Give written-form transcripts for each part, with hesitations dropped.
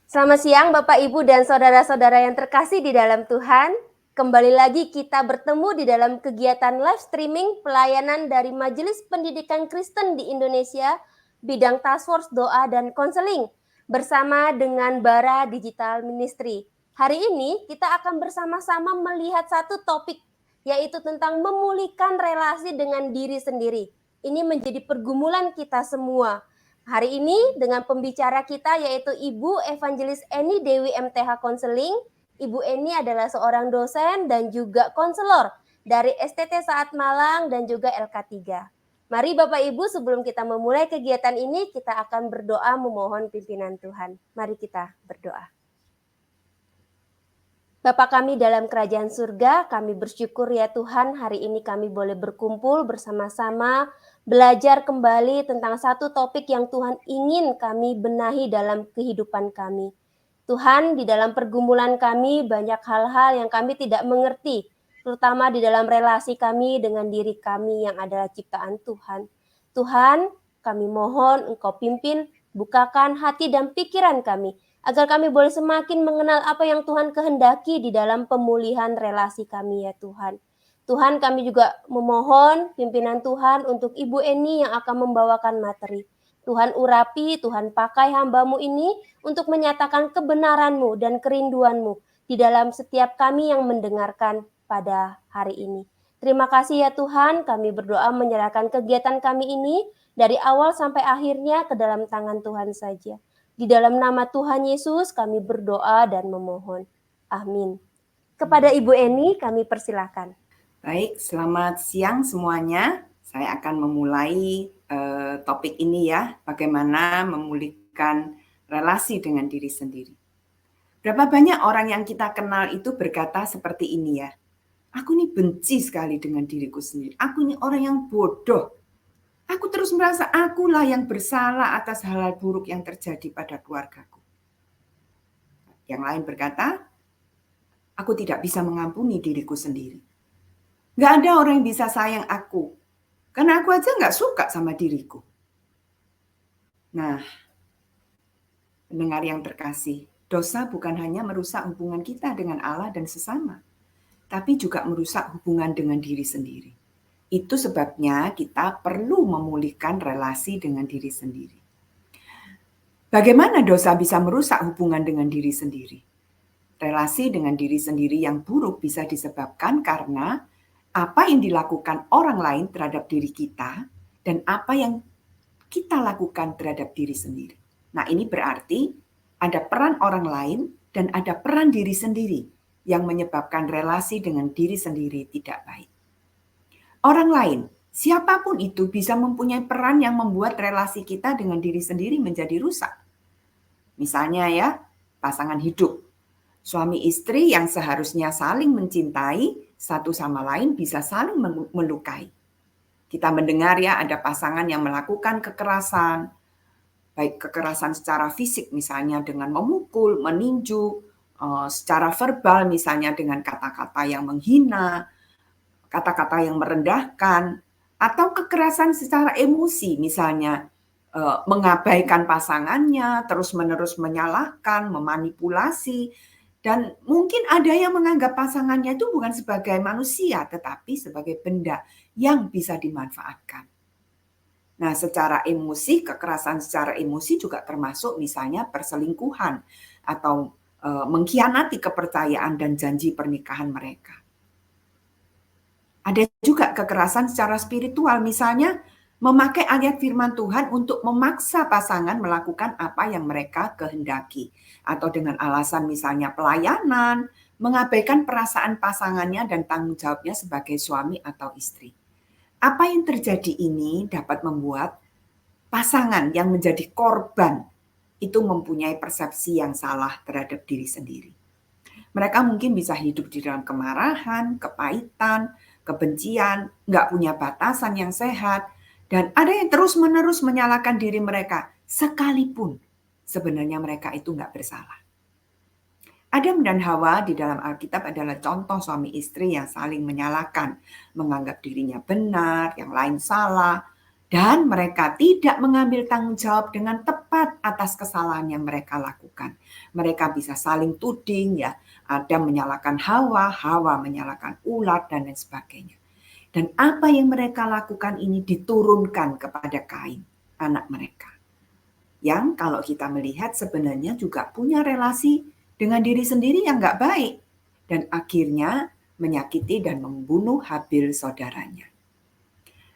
Selamat siang Bapak, Ibu, dan saudara-saudara yang terkasih di dalam Tuhan. Kembali lagi kita bertemu di dalam kegiatan live streaming pelayanan dari Majelis Pendidikan Kristen di Indonesia, bidang Task Force Doa dan Konseling, bersama dengan Bara Digital Ministry. Hari ini kita akan bersama-sama melihat satu topik, yaitu tentang memulihkan relasi dengan diri sendiri. Ini menjadi pergumulan kita semua. Hari ini dengan pembicara kita yaitu Ibu Evangelis Eni Dewi MTH Konseling. Ibu Eni adalah seorang dosen dan juga konselor dari STT Saat Malang dan juga LK3. Mari Bapak Ibu, sebelum kita memulai kegiatan ini, kita akan berdoa memohon pimpinan Tuhan. Mari kita berdoa. Bapa kami dalam kerajaan surga, kami bersyukur ya Tuhan, hari ini kami boleh berkumpul bersama-sama, belajar kembali tentang satu topik yang Tuhan ingin kami benahi dalam kehidupan kami. Tuhan, di dalam pergumulan kami banyak hal-hal yang kami tidak mengerti, terutama di dalam relasi kami dengan diri kami yang adalah ciptaan Tuhan. Tuhan, kami mohon Engkau pimpin, bukakan hati dan pikiran kami, agar kami boleh semakin mengenal apa yang Tuhan kehendaki di dalam pemulihan relasi kami ya Tuhan. Tuhan, kami juga memohon pimpinan Tuhan untuk Ibu Eni yang akan membawakan materi. Tuhan urapi, Tuhan pakai hamba-Mu ini untuk menyatakan kebenaran-Mu dan kerinduan-Mu di dalam setiap kami yang mendengarkan pada hari ini. Terima kasih ya Tuhan, kami berdoa menyerahkan kegiatan kami ini dari awal sampai akhirnya ke dalam tangan Tuhan saja. Di dalam nama Tuhan Yesus kami berdoa dan memohon. Amin. Kepada Ibu Eni kami persilahkan. Baik, selamat siang semuanya. Saya akan memulai topik ini ya, bagaimana memulihkan relasi dengan diri sendiri. Berapa banyak orang yang kita kenal itu berkata seperti ini ya, aku ini benci sekali dengan diriku sendiri, aku ini orang yang bodoh. Aku terus merasa akulah yang bersalah atas hal-hal buruk yang terjadi pada keluargaku. Yang lain berkata, aku tidak bisa mengampuni diriku sendiri. Nggak ada orang yang bisa sayang aku, karena aku aja nggak suka sama diriku. Nah, pendengar yang terkasih, dosa bukan hanya merusak hubungan kita dengan Allah dan sesama, tapi juga merusak hubungan dengan diri sendiri. Itu sebabnya kita perlu memulihkan relasi dengan diri sendiri. Bagaimana dosa bisa merusak hubungan dengan diri sendiri? Relasi dengan diri sendiri yang buruk bisa disebabkan karena apa yang dilakukan orang lain terhadap diri kita dan apa yang kita lakukan terhadap diri sendiri. Nah, ini berarti ada peran orang lain dan ada peran diri sendiri yang menyebabkan relasi dengan diri sendiri tidak baik. Orang lain, siapapun itu bisa mempunyai peran yang membuat relasi kita dengan diri sendiri menjadi rusak. Misalnya ya, pasangan hidup. Suami istri yang seharusnya saling mencintai satu sama lain bisa saling melukai. Kita mendengar ya ada pasangan yang melakukan kekerasan, baik kekerasan secara fisik misalnya dengan memukul, meninju, secara verbal misalnya dengan kata-kata yang menghina, kata-kata yang merendahkan, atau kekerasan secara emosi misalnya mengabaikan pasangannya, terus-menerus menyalahkan, memanipulasi, dan mungkin ada yang menganggap pasangannya itu bukan sebagai manusia, tetapi sebagai benda yang bisa dimanfaatkan. Nah, secara emosi, kekerasan secara emosi juga termasuk misalnya perselingkuhan atau mengkhianati kepercayaan dan janji pernikahan mereka. Ada juga kekerasan secara spiritual, misalnya memakai ayat firman Tuhan untuk memaksa pasangan melakukan apa yang mereka kehendaki. Atau dengan alasan misalnya pelayanan, mengabaikan perasaan pasangannya dan tanggung jawabnya sebagai suami atau istri. Apa yang terjadi ini dapat membuat pasangan yang menjadi korban itu mempunyai persepsi yang salah terhadap diri sendiri. Mereka mungkin bisa hidup di dalam kemarahan, kepahitan, kebencian, nggak punya batasan yang sehat, dan ada yang terus-menerus menyalahkan diri mereka, sekalipun sebenarnya mereka itu nggak bersalah. Adam dan Hawa di dalam Alkitab adalah contoh suami istri yang saling menyalahkan, menganggap dirinya benar, yang lain salah, dan mereka tidak mengambil tanggung jawab dengan tepat atas kesalahan yang mereka lakukan. Mereka bisa saling tuding, ya, Adam menyalahkan Hawa, Hawa menyalahkan ular, dan lain sebagainya. Dan apa yang mereka lakukan ini diturunkan kepada Kain, anak mereka. Yang kalau kita melihat sebenarnya juga punya relasi dengan diri sendiri yang nggak baik. Dan akhirnya menyakiti dan membunuh Habil saudaranya.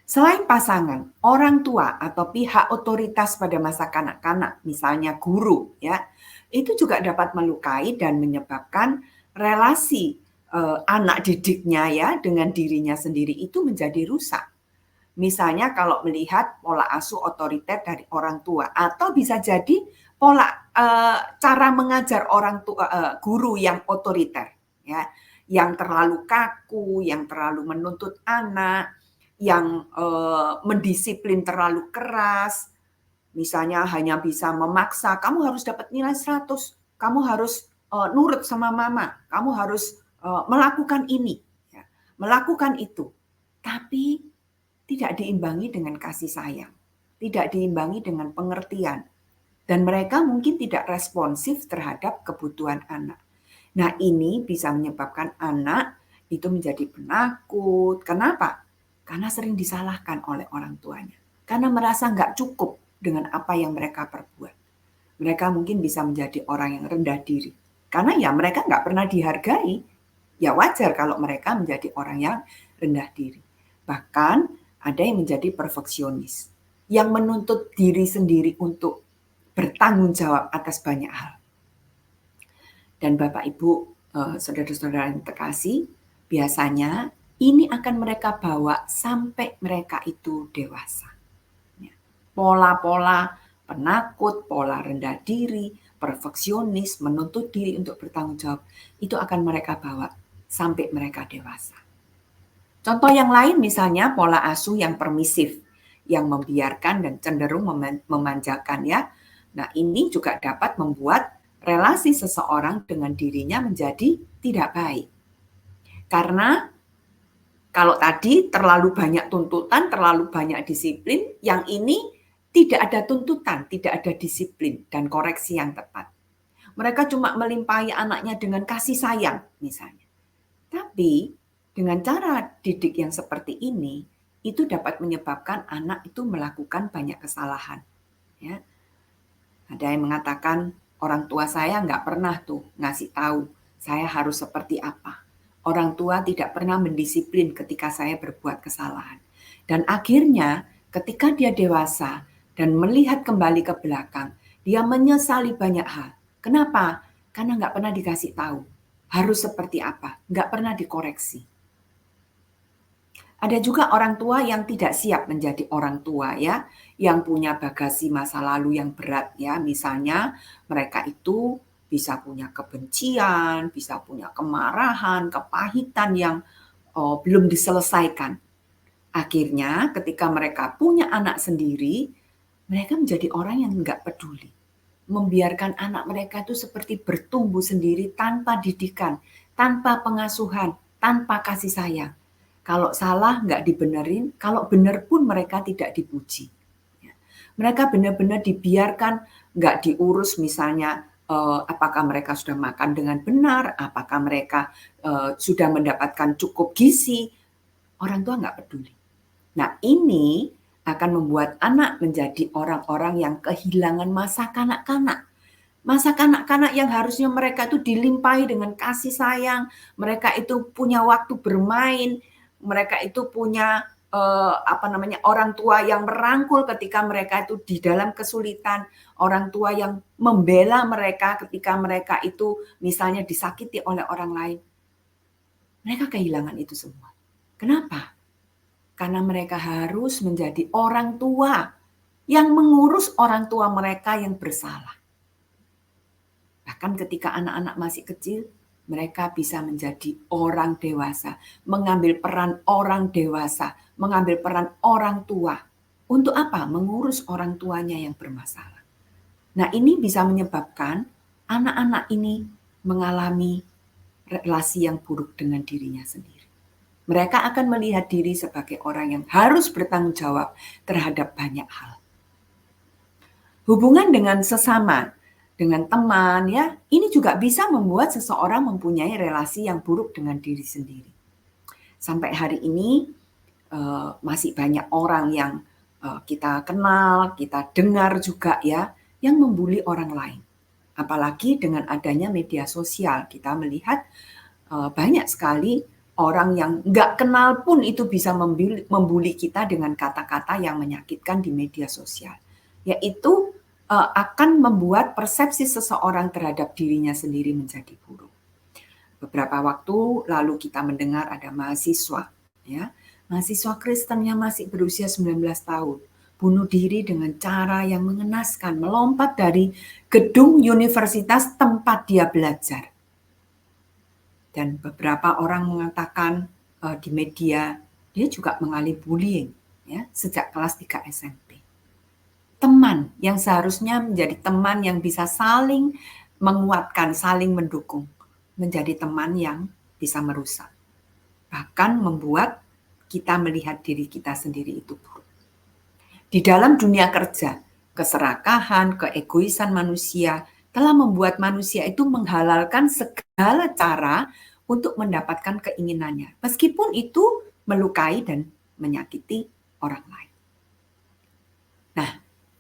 Selain pasangan, orang tua atau pihak otoritas pada masa kanak-kanak, misalnya guru, ya, itu juga dapat melukai dan menyebabkan relasi anak didiknya ya dengan dirinya sendiri itu menjadi rusak. Misalnya kalau melihat pola asuh otoriter dari orang tua, atau bisa jadi pola cara mengajar orang tua guru yang otoriter, ya, yang terlalu kaku, yang terlalu menuntut anak, yang mendisiplin terlalu keras. Misalnya hanya bisa memaksa, kamu harus dapat nilai 100, kamu harus nurut sama mama, kamu harus melakukan ini, ya, melakukan itu. Tapi tidak diimbangi dengan kasih sayang, tidak diimbangi dengan pengertian, dan mereka mungkin tidak responsif terhadap kebutuhan anak. Nah, ini bisa menyebabkan anak itu menjadi penakut. Kenapa? Karena sering disalahkan oleh orang tuanya. Karena merasa nggak cukup dengan apa yang mereka perbuat. Mereka mungkin bisa menjadi orang yang rendah diri. Karena ya mereka nggak pernah dihargai. Ya wajar kalau mereka menjadi orang yang rendah diri. Bahkan ada yang menjadi perfeksionis. Yang menuntut diri sendiri untuk bertanggung jawab atas banyak hal. Dan Bapak Ibu, saudara-saudara yang terkasih, biasanya ini akan mereka bawa sampai mereka itu dewasa. Pola-pola penakut, pola rendah diri, perfeksionis, menuntut diri untuk bertanggung jawab, itu akan mereka bawa sampai mereka dewasa. Contoh yang lain misalnya pola asuh yang permisif, yang membiarkan dan cenderung memanjakan, ya. Nah, ini juga dapat membuat relasi seseorang dengan dirinya menjadi tidak baik. Karena kalau tadi terlalu banyak tuntutan, terlalu banyak disiplin, yang ini tidak ada tuntutan, tidak ada disiplin dan koreksi yang tepat. Mereka cuma melimpahi anaknya dengan kasih sayang misalnya. Tapi dengan cara didik yang seperti ini, itu dapat menyebabkan anak itu melakukan banyak kesalahan. Ya. Ada yang mengatakan, orang tua saya nggak pernah tuh ngasih tahu saya harus seperti apa. Orang tua tidak pernah mendisiplin ketika saya berbuat kesalahan. Dan akhirnya ketika dia dewasa dan melihat kembali ke belakang, dia menyesali banyak hal. Kenapa? Karena nggak pernah dikasih tahu harus seperti apa, nggak pernah dikoreksi. Ada juga orang tua yang tidak siap menjadi orang tua, ya, yang punya bagasi masa lalu yang berat, ya. Misalnya mereka itu bisa punya kebencian, bisa punya kemarahan, kepahitan yang belum diselesaikan. Akhirnya ketika mereka punya anak sendiri, mereka menjadi orang yang nggak peduli. Membiarkan anak mereka itu seperti bertumbuh sendiri tanpa didikan, tanpa pengasuhan, tanpa kasih sayang. Kalau salah nggak dibenerin, kalau benar pun mereka tidak dipuji. Mereka benar-benar dibiarkan, nggak diurus misalnya apakah mereka sudah makan dengan benar, apakah mereka sudah mendapatkan cukup gizi. Orang tua nggak peduli. Nah, ini akan membuat anak menjadi orang-orang yang kehilangan masa kanak-kanak. Masa kanak-kanak yang harusnya mereka itu dilimpahi dengan kasih sayang, mereka itu punya waktu bermain, mereka itu punya orang tua yang merangkul ketika mereka itu di dalam kesulitan, orang tua yang membela mereka ketika mereka itu misalnya disakiti oleh orang lain. Mereka kehilangan itu semua. Kenapa? Karena mereka harus menjadi orang tua yang mengurus orang tua mereka yang bersalah. Bahkan ketika anak-anak masih kecil, mereka bisa menjadi orang dewasa, mengambil peran orang dewasa, mengambil peran orang tua. Untuk apa? Mengurus orang tuanya yang bermasalah. Nah, ini bisa menyebabkan anak-anak ini mengalami relasi yang buruk dengan dirinya sendiri. Mereka akan melihat diri sebagai orang yang harus bertanggung jawab terhadap banyak hal. Hubungan dengan sesama, dengan teman, ya, ini juga bisa membuat seseorang mempunyai relasi yang buruk dengan diri sendiri. Sampai hari ini masih banyak orang yang kita kenal, kita dengar juga ya, yang membuli orang lain. Apalagi dengan adanya media sosial, kita melihat banyak sekali orang yang nggak kenal pun itu bisa membuli kita dengan kata-kata yang menyakitkan di media sosial. Yaitu akan membuat persepsi seseorang terhadap dirinya sendiri menjadi buruk. Beberapa waktu lalu kita mendengar ada mahasiswa, ya, mahasiswa Kristen yang masih berusia 19 tahun, bunuh diri dengan cara yang mengenaskan, melompat dari gedung universitas tempat dia belajar. Dan beberapa orang mengatakan di media, dia juga mengalami bullying ya, sejak kelas 3 SMP. Teman yang seharusnya menjadi teman yang bisa saling menguatkan, saling mendukung, menjadi teman yang bisa merusak. Bahkan membuat kita melihat diri kita sendiri itu buruk. Di dalam dunia kerja, keserakahan, keegoisan manusia telah membuat manusia itu menghalalkan segala cara untuk mendapatkan keinginannya, meskipun itu melukai dan menyakiti orang lain. Nah,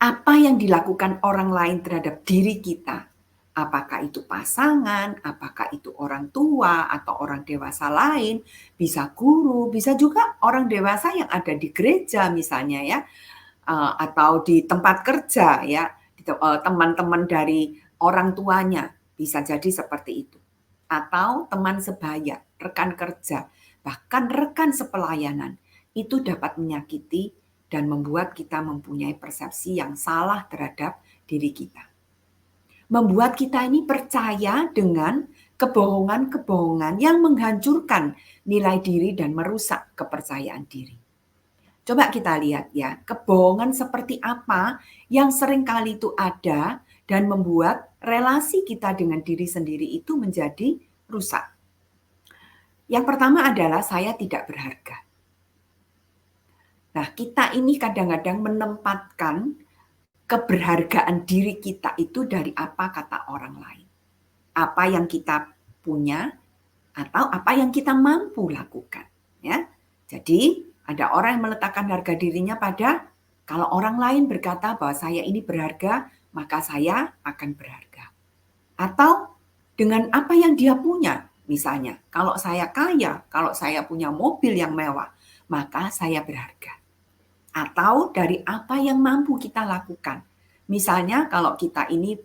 apa yang dilakukan orang lain terhadap diri kita, apakah itu pasangan, apakah itu orang tua atau orang dewasa lain, bisa guru, bisa juga orang dewasa yang ada di gereja misalnya ya, atau di tempat kerja ya, teman-teman dari orang tuanya, bisa jadi seperti itu. Atau teman sebaya, rekan kerja, bahkan rekan sepelayanan, itu dapat menyakiti dan membuat kita mempunyai persepsi yang salah terhadap diri kita. Membuat kita ini percaya dengan kebohongan-kebohongan yang menghancurkan nilai diri dan merusak kepercayaan diri. Coba kita lihat ya, kebohongan seperti apa yang seringkali itu ada dan membuat relasi kita dengan diri sendiri itu menjadi rusak. Yang pertama adalah saya tidak berharga. Nah, kita ini kadang-kadang menempatkan keberhargaan diri kita itu dari apa kata orang lain. Apa yang kita punya atau apa yang kita mampu lakukan. Ya. Jadi, ada orang yang meletakkan harga dirinya pada kalau orang lain berkata bahwa saya ini berharga, maka saya akan berharga. Atau dengan apa yang dia punya, misalnya, kalau saya kaya, kalau saya punya mobil yang mewah, maka saya berharga. Atau dari apa yang mampu kita lakukan. Misalnya kalau kita ini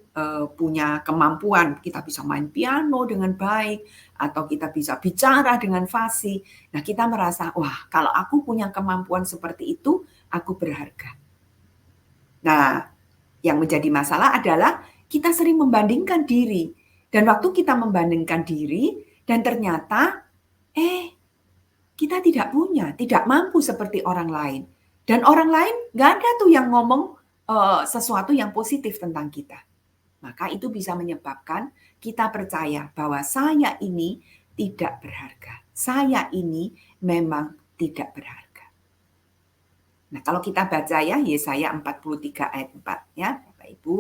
punya kemampuan, kita bisa main piano dengan baik, atau kita bisa bicara dengan fasih. Nah, kita merasa, wah, kalau aku punya kemampuan seperti itu, aku berharga. Nah, yang menjadi masalah adalah kita sering membandingkan diri. Dan waktu kita membandingkan diri, dan ternyata, kita tidak punya, tidak mampu seperti orang lain. Dan orang lain nggak ada tuh yang ngomong sesuatu yang positif tentang kita. Maka itu bisa menyebabkan kita percaya bahwa saya ini tidak berharga. Saya ini memang tidak berharga. Nah, kalau kita baca ya Yesaya 43 ayat 4 ya, Bapak Ibu,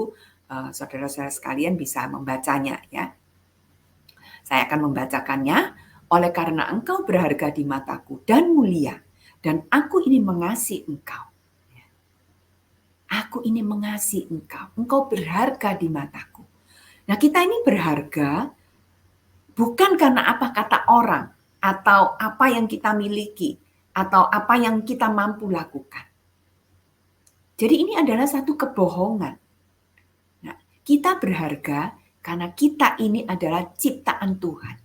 saudara-saudara sekalian bisa membacanya ya. Saya akan membacakannya. Oleh karena engkau berharga di mataku dan mulia, dan aku ini mengasihi engkau. Aku ini mengasihi engkau. Engkau berharga di mataku. Nah, kita ini berharga bukan karena apa kata orang, atau apa yang kita miliki, atau apa yang kita mampu lakukan. Jadi ini adalah satu kebohongan. Nah, kita berharga karena kita ini adalah ciptaan Tuhan.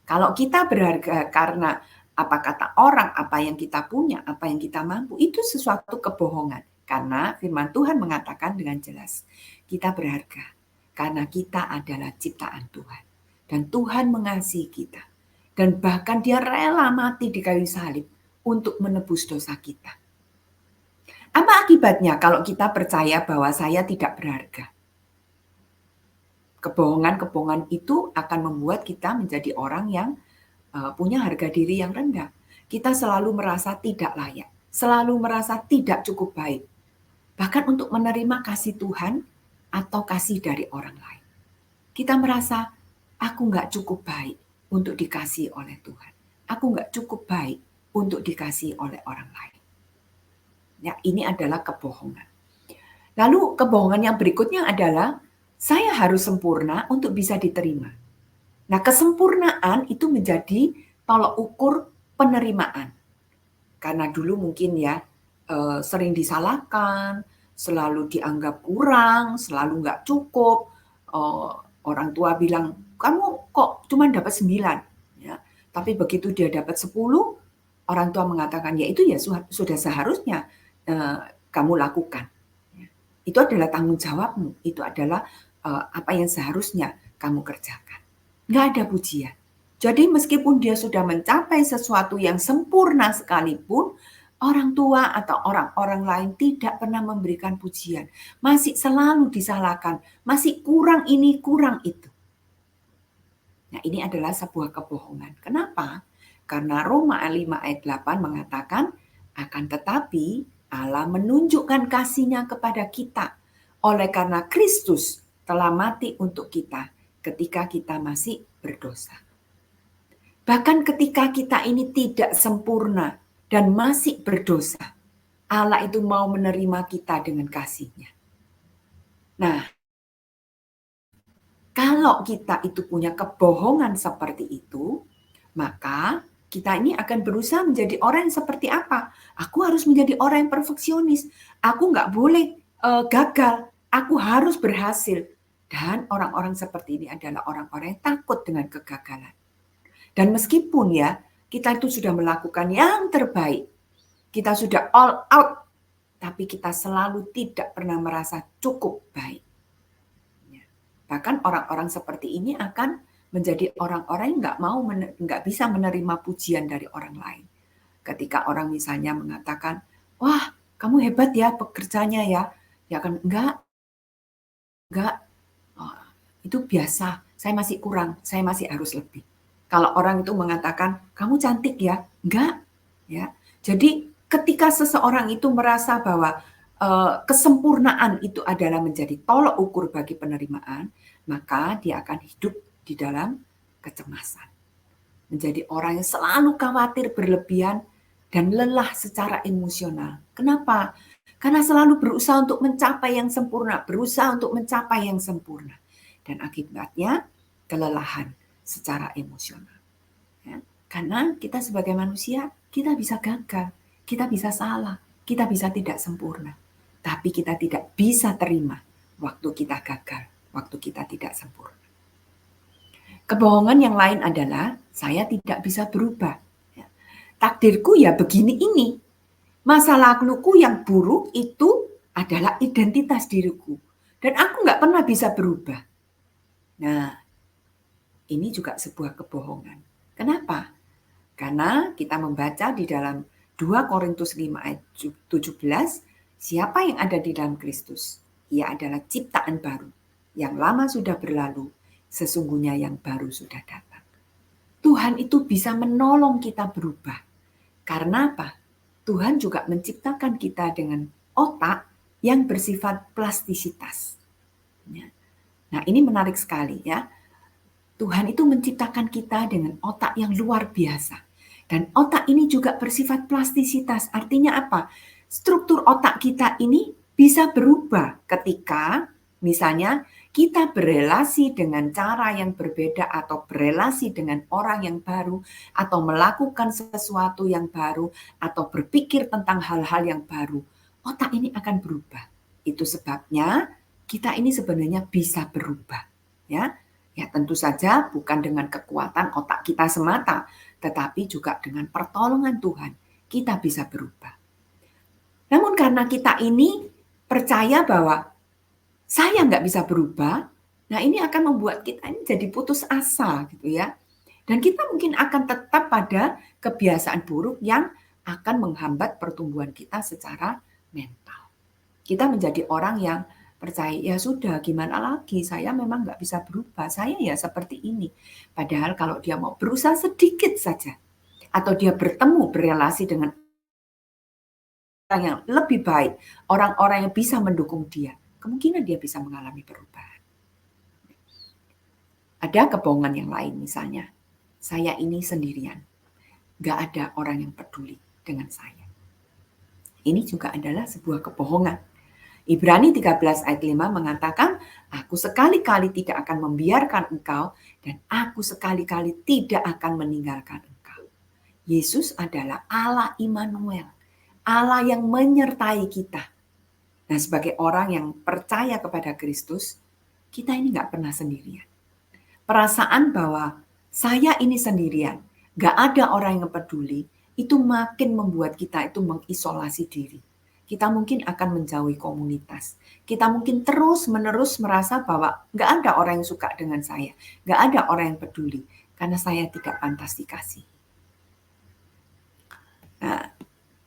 Kalau kita berharga karena apa kata orang, apa yang kita punya, apa yang kita mampu, itu sesuatu kebohongan. Karena firman Tuhan mengatakan dengan jelas, kita berharga karena kita adalah ciptaan Tuhan. Dan Tuhan mengasihi kita. Dan bahkan dia rela mati di kayu salib untuk menebus dosa kita. Apa akibatnya kalau kita percaya bahwa saya tidak berharga? Kebohongan-kebohongan itu akan membuat kita menjadi orang yang punya harga diri yang rendah. Kita selalu merasa tidak layak, selalu merasa tidak cukup baik. Bahkan untuk menerima kasih Tuhan atau kasih dari orang lain. Kita merasa, aku nggak cukup baik untuk dikasih oleh Tuhan. Aku nggak cukup baik untuk dikasih oleh orang lain. Ya, ini adalah kebohongan. Lalu kebohongan yang berikutnya adalah, saya harus sempurna untuk bisa diterima. Nah, kesempurnaan itu menjadi tolok ukur penerimaan. Karena dulu mungkin ya sering disalahkan, selalu dianggap kurang, selalu nggak cukup. Orang tua bilang, kamu kok cuma dapat 9. Ya. Tapi begitu dia dapat 10, orang tua mengatakan, ya itu ya sudah seharusnya kamu lakukan. Itu adalah tanggung jawabmu, itu adalah apa yang seharusnya kamu kerjakan. Nggak ada pujian. Jadi meskipun dia sudah mencapai sesuatu yang sempurna sekalipun, orang tua atau orang-orang lain tidak pernah memberikan pujian. Masih selalu disalahkan, masih kurang ini, kurang itu. Nah, ini adalah sebuah kebohongan. Kenapa? Karena Roma 5 ayat 8 mengatakan, akan tetapi Allah menunjukkan kasih-Nya kepada kita oleh karena Kristus telah mati untuk kita ketika kita masih berdosa. Bahkan ketika kita ini tidak sempurna dan masih berdosa, Allah itu mau menerima kita dengan kasih-Nya. Nah, kalau kita itu punya kebohongan seperti itu, maka kita ini akan berusaha menjadi orang yang seperti apa? Aku harus menjadi orang yang perfeksionis. Aku nggak boleh gagal. Aku harus berhasil. Dan orang-orang seperti ini adalah orang-orang yang takut dengan kegagalan. Dan meskipun ya, kita itu sudah melakukan yang terbaik. Kita sudah all out. Tapi kita selalu tidak pernah merasa cukup baik. Bahkan orang-orang seperti ini akan menjadi orang-orang yang nggak bisa menerima pujian dari orang lain. Ketika orang misalnya mengatakan, wah kamu hebat ya pekerjanya ya, ya kan enggak, oh, itu biasa, saya masih kurang, saya masih harus lebih. Kalau orang itu mengatakan, kamu cantik ya, enggak, ya. Jadi ketika seseorang itu merasa bahwa kesempurnaan itu adalah menjadi tolok ukur bagi penerimaan, maka dia akan hidup di dalam kecemasan. Menjadi orang yang selalu khawatir berlebihan dan lelah secara emosional. Kenapa? Karena selalu berusaha untuk mencapai yang sempurna, berusaha untuk mencapai yang sempurna. Dan akibatnya kelelahan secara emosional. Ya. Karena kita sebagai manusia, kita bisa gagal, kita bisa salah, kita bisa tidak sempurna. Tapi kita tidak bisa terima waktu kita gagal, waktu kita tidak sempurna. Kebohongan yang lain adalah saya tidak bisa berubah. Takdirku ya begini ini. Masa laluku yang buruk itu adalah identitas diriku. Dan aku nggak pernah bisa berubah. Nah, ini juga sebuah kebohongan. Kenapa? Karena kita membaca di dalam 2 Korintus 5 ayat 17, siapa yang ada di dalam Kristus? Ia adalah ciptaan baru. Yang lama sudah berlalu, sesungguhnya yang baru sudah datang. Tuhan itu bisa menolong kita berubah. Karena apa? Tuhan juga menciptakan kita dengan otak yang bersifat plastisitas. Nah, ini menarik sekali ya. Tuhan itu menciptakan kita dengan otak yang luar biasa. Dan otak ini juga bersifat plastisitas. Artinya apa? Struktur otak kita ini bisa berubah ketika misalnya kita berelasi dengan cara yang berbeda atau berelasi dengan orang yang baru atau melakukan sesuatu yang baru atau berpikir tentang hal-hal yang baru. Otak ini akan berubah. Itu sebabnya kita ini sebenarnya bisa berubah. Ya tentu saja bukan dengan kekuatan otak kita semata, tetapi juga dengan pertolongan Tuhan kita bisa berubah. Namun karena kita ini percaya bahwa saya nggak bisa berubah, nah ini akan membuat kita ini jadi putus asa gitu ya. Dan kita mungkin akan tetap pada kebiasaan buruk yang akan menghambat pertumbuhan kita secara mental. Kita menjadi orang yang percaya, ya sudah gimana lagi, saya memang nggak bisa berubah, saya ya seperti ini. Padahal kalau dia mau berusaha sedikit saja, atau dia bertemu, berelasi dengan orang yang lebih baik, orang-orang yang bisa mendukung dia, kemungkinan dia bisa mengalami perubahan. Ada kebohongan yang lain misalnya, saya ini sendirian, nggak ada orang yang peduli dengan saya. Ini juga adalah sebuah kebohongan. Ibrani 13 ayat 5 mengatakan, aku sekali-kali tidak akan membiarkan engkau dan aku sekali-kali tidak akan meninggalkan engkau. Yesus adalah Allah Immanuel, Allah yang menyertai kita. Nah, sebagai orang yang percaya kepada Kristus, kita ini nggak pernah sendirian. Perasaan bahwa saya ini sendirian, nggak ada orang yang peduli, itu makin membuat kita itu mengisolasi diri. Kita mungkin akan menjauhi komunitas. Kita mungkin terus-menerus merasa bahwa nggak ada orang yang suka dengan saya. Nggak ada orang yang peduli. Karena saya tidak pantas dikasih. Nah,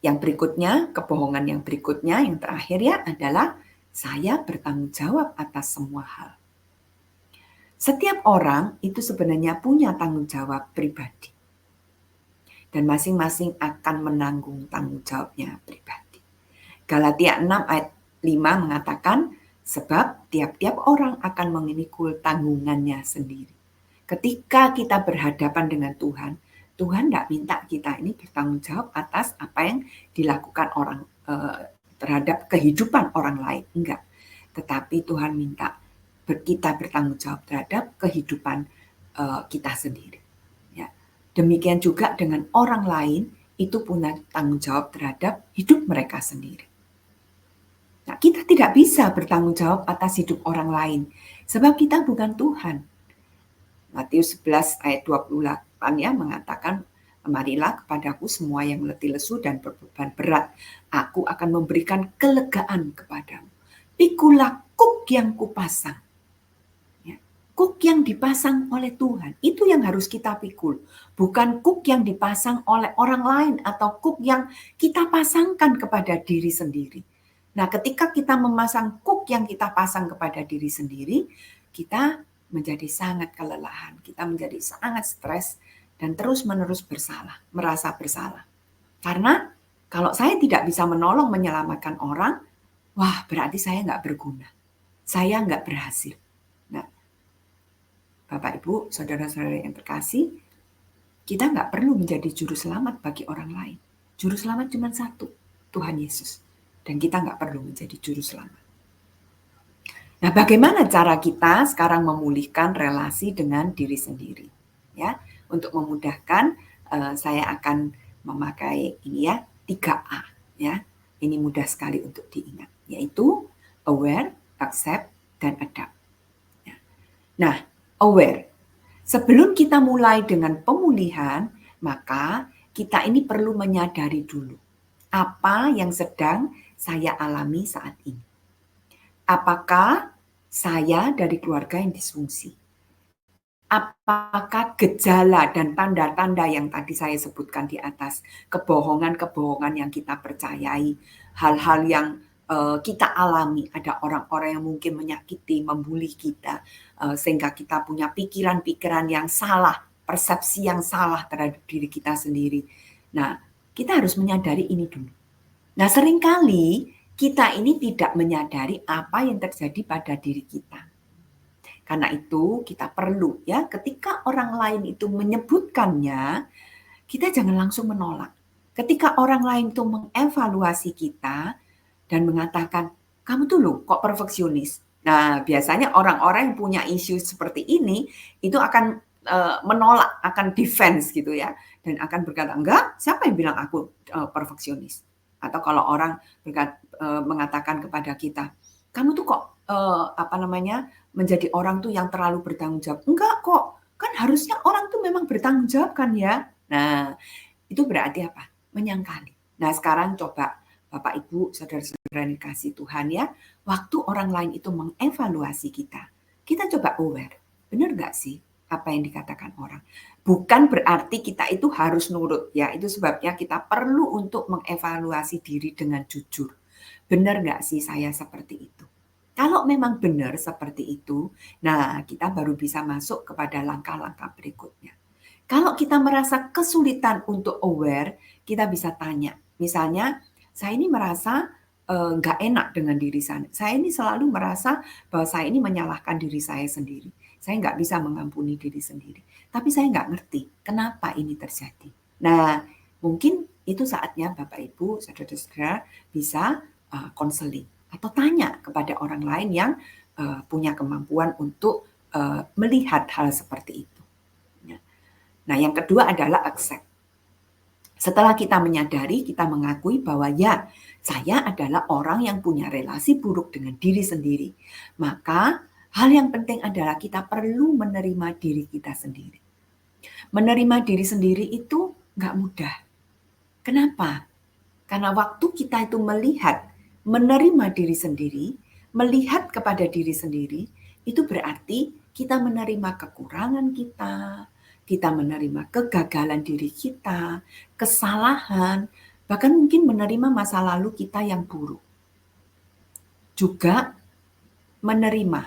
yang berikutnya, kebohongan yang berikutnya, yang terakhir ya adalah saya bertanggung jawab atas semua hal. Setiap orang itu sebenarnya punya tanggung jawab pribadi. Dan masing-masing akan menanggung tanggung jawabnya pribadi. Galatia 6 ayat 5 mengatakan, sebab tiap-tiap orang akan memikul tanggungannya sendiri. Ketika kita berhadapan dengan Tuhan, Tuhan tidak minta kita ini bertanggung jawab atas apa yang dilakukan orang terhadap kehidupan orang lain. Enggak. Tetapi Tuhan minta kita bertanggung jawab terhadap kehidupan kita sendiri. Ya. Demikian juga dengan orang lain, itu punya tanggung jawab terhadap hidup mereka sendiri. Nah, kita tidak bisa bertanggung jawab atas hidup orang lain, sebab kita bukan Tuhan. Matius 11 ayat 28 ya mengatakan, marilah kepadaku semua yang letih lesu dan berbeban berat, aku akan memberikan kelegaan kepadamu. Pikulah kuk yang kupasang. Ya, kuk yang dipasang oleh Tuhan, itu yang harus kita pikul. Bukan kuk yang dipasang oleh orang lain atau kuk yang kita pasangkan kepada diri sendiri. Nah, ketika kita memasang kuk yang kita pasang kepada diri sendiri, kita menjadi sangat kelelahan, kita menjadi sangat stres dan terus-menerus bersalah, merasa bersalah. Karena kalau saya tidak bisa menolong menyelamatkan orang, wah berarti saya nggak berguna, saya nggak berhasil. Nah, Bapak Ibu, saudara-saudara yang terkasih, kita nggak perlu menjadi juru selamat bagi orang lain. Juru selamat cuma satu, Tuhan Yesus. Dan kita nggak perlu menjadi juru selamat. Nah, bagaimana cara kita sekarang memulihkan relasi dengan diri sendiri? Ya, untuk memudahkan, saya akan memakai ini ya 3A. Ya, ini mudah sekali untuk diingat, yaitu aware, accept, dan adapt. Ya. Nah, aware. Sebelum kita mulai dengan pemulihan, maka kita ini perlu menyadari dulu apa yang sedang saya alami saat ini. Apakah saya dari keluarga yang disfungsi? Apakah gejala dan tanda-tanda yang tadi saya sebutkan di atas, kebohongan-kebohongan yang kita percayai, hal-hal yang kita alami, ada orang-orang yang mungkin menyakiti, membuli kita, sehingga kita punya pikiran-pikiran yang salah, persepsi yang salah terhadap diri kita sendiri. Nah, kita harus menyadari ini dulu. Nah, seringkali kita ini tidak menyadari apa yang terjadi pada diri kita. Karena itu kita perlu ya, ketika orang lain itu menyebutkannya, kita jangan langsung menolak. Ketika orang lain itu mengevaluasi kita dan mengatakan, kamu tuh loh kok perfeksionis. Nah, biasanya orang-orang yang punya isu seperti ini, itu akan menolak, akan defense gitu ya. Dan akan berkata, enggak, siapa yang bilang aku perfeksionis? Atau kalau orang mengatakan kepada kita, kamu tuh kok menjadi orang tuh yang terlalu bertanggung jawab. Enggak kok, kan harusnya orang tuh memang bertanggung jawab kan ya. Nah, itu berarti apa? Menyangkali. Nah, sekarang coba Bapak Ibu, saudara-saudara yang dikasihi Tuhan ya, waktu orang lain itu mengevaluasi kita coba aware. Benar nggak sih apa yang dikatakan orang? Bukan berarti kita itu harus nurut ya. Itu sebabnya kita perlu untuk mengevaluasi diri dengan jujur. Benar nggak sih saya seperti itu? Kalau memang benar seperti itu, nah kita baru bisa masuk kepada langkah-langkah berikutnya. Kalau kita merasa kesulitan untuk aware, kita bisa tanya. Misalnya, saya ini merasa nggak enak dengan diri saya. Saya ini selalu merasa bahwa saya ini menyalahkan diri saya sendiri. Saya nggak bisa mengampuni diri sendiri. Tapi saya nggak ngerti kenapa ini terjadi. Nah, mungkin itu saatnya Bapak Ibu, saudara-saudara bisa konseling atau tanya kepada orang lain yang punya kemampuan untuk melihat hal seperti itu. Nah, yang kedua adalah accept. Setelah kita menyadari, kita mengakui bahwa ya, saya adalah orang yang punya relasi buruk dengan diri sendiri. Maka hal yang penting adalah kita perlu menerima diri kita sendiri. Menerima diri sendiri itu nggak mudah. Kenapa? Karena waktu kita itu melihat, menerima diri sendiri, melihat kepada diri sendiri, itu berarti kita menerima kekurangan kita menerima kegagalan diri kita, kesalahan, bahkan mungkin menerima masa lalu kita yang buruk. Juga menerima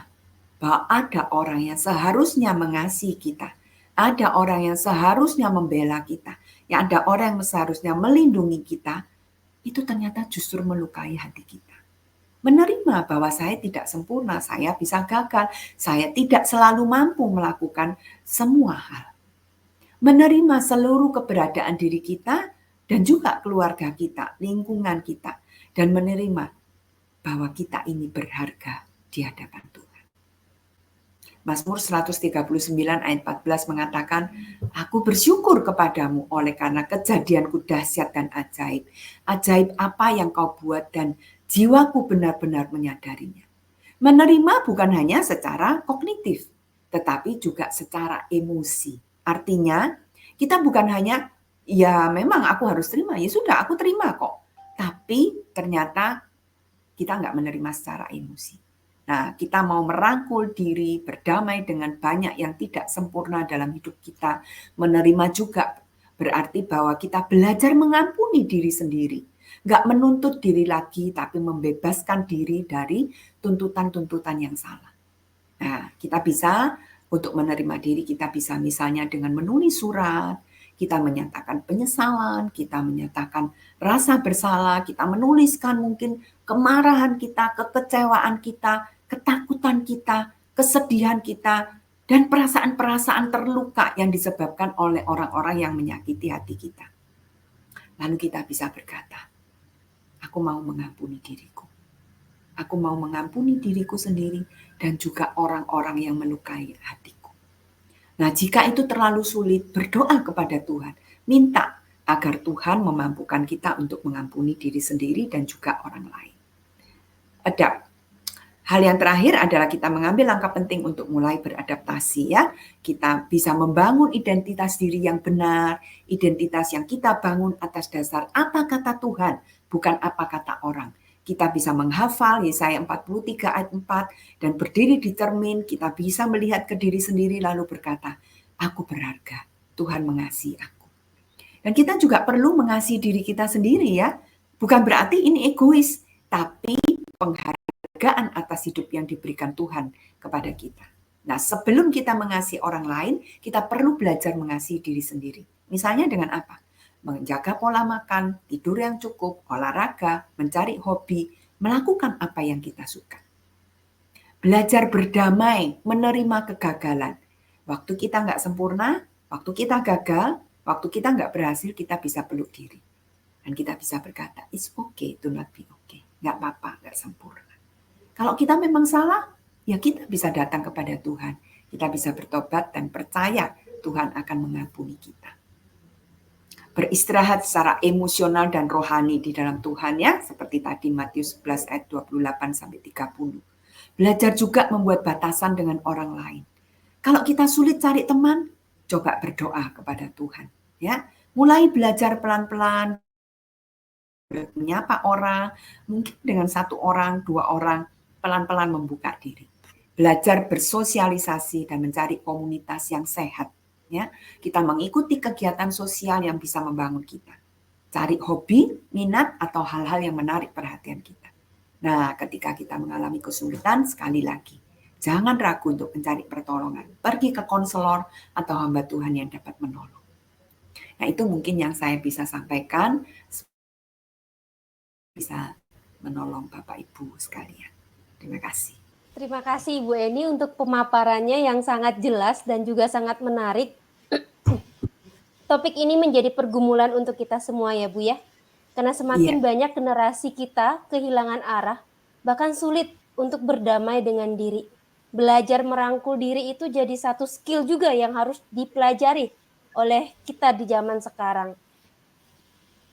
bahwa ada orang yang seharusnya mengasihi kita, ada orang yang seharusnya membela kita, yang ada orang yang seharusnya melindungi kita, itu ternyata justru melukai hati kita. Menerima bahwa saya tidak sempurna, saya bisa gagal, saya tidak selalu mampu melakukan semua hal. Menerima seluruh keberadaan diri kita dan juga keluarga kita, lingkungan kita, dan menerima bahwa kita ini berharga di hadapan Tuhan. Mazmur 139 ayat 14 mengatakan, aku bersyukur kepadamu oleh karena kejadianku dahsyat dan ajaib. Ajaib apa yang kau buat dan jiwaku benar-benar menyadarinya. Menerima bukan hanya secara kognitif, tetapi juga secara emosi. Artinya, kita bukan hanya, ya memang aku harus terima, ya sudah aku terima kok. Tapi ternyata kita nggak menerima secara emosi. Nah, kita mau merangkul diri, berdamai dengan banyak yang tidak sempurna dalam hidup kita. Menerima juga berarti bahwa kita belajar mengampuni diri sendiri. Nggak menuntut diri lagi, tapi membebaskan diri dari tuntutan-tuntutan yang salah. Nah, kita bisa untuk menerima diri, kita bisa misalnya dengan menulis surat, kita menyatakan penyesalan, kita menyatakan rasa bersalah, kita menuliskan mungkin kemarahan kita, kekecewaan kita, ketakutan kita, kesedihan kita, dan perasaan-perasaan terluka yang disebabkan oleh orang-orang yang menyakiti hati kita. Lalu kita bisa berkata, aku mau mengampuni diriku. Aku mau mengampuni diriku sendiri dan juga orang-orang yang melukai hatiku. Nah, jika itu terlalu sulit, berdoa kepada Tuhan. Minta agar Tuhan memampukan kita untuk mengampuni diri sendiri dan juga orang lain. Ada hal yang terakhir adalah kita mengambil langkah penting untuk mulai beradaptasi ya. Kita bisa membangun identitas diri yang benar, identitas yang kita bangun atas dasar apa kata Tuhan, bukan apa kata orang. Kita bisa menghafal Yesaya 43 ayat 4 dan berdiri di cermin, kita bisa melihat ke diri sendiri lalu berkata, aku berharga, Tuhan mengasihi aku. Dan kita juga perlu mengasihi diri kita sendiri ya. Bukan berarti ini egois, tapi penghargaan atas hidup yang diberikan Tuhan kepada kita. Nah, sebelum kita mengasihi orang lain, kita perlu belajar mengasihi diri sendiri. Misalnya dengan apa? Menjaga pola makan, tidur yang cukup, olahraga, mencari hobi, melakukan apa yang kita suka. Belajar berdamai, menerima kegagalan. Waktu kita nggak sempurna, waktu kita gagal, waktu kita nggak berhasil, kita bisa peluk diri. Dan kita bisa berkata, it's okay to not be okay. Nggak apa-apa, nggak sempurna. Kalau kita memang salah, ya kita bisa datang kepada Tuhan. Kita bisa bertobat dan percaya Tuhan akan mengampuni kita. Beristirahat secara emosional dan rohani di dalam Tuhan ya, seperti tadi Matius 11 ayat 28-30. Belajar juga membuat batasan dengan orang lain. Kalau kita sulit cari teman, coba berdoa kepada Tuhan ya. Mulai belajar pelan-pelan menyapa orang, mungkin dengan 1 orang, 2 orang, pelan-pelan membuka diri. Belajar bersosialisasi dan mencari komunitas yang sehat. Ya, kita mengikuti kegiatan sosial yang bisa membangun kita. Cari hobi, minat, atau hal-hal yang menarik perhatian kita. Nah, ketika kita mengalami kesulitan, sekali lagi, jangan ragu untuk mencari pertolongan. Pergi ke konselor atau hamba Tuhan yang dapat menolong. Nah, itu mungkin yang saya bisa sampaikan, bisa menolong Bapak Ibu sekalian. Terima kasih. Terima kasih Ibu Eni untuk pemaparannya yang sangat jelas dan juga sangat menarik. Topik ini menjadi pergumulan untuk kita semua ya Bu ya. Karena Iya, semakin banyak generasi kita kehilangan arah, bahkan sulit untuk berdamai dengan diri. Belajar merangkul diri itu jadi satu skill juga yang harus dipelajari oleh kita di zaman sekarang.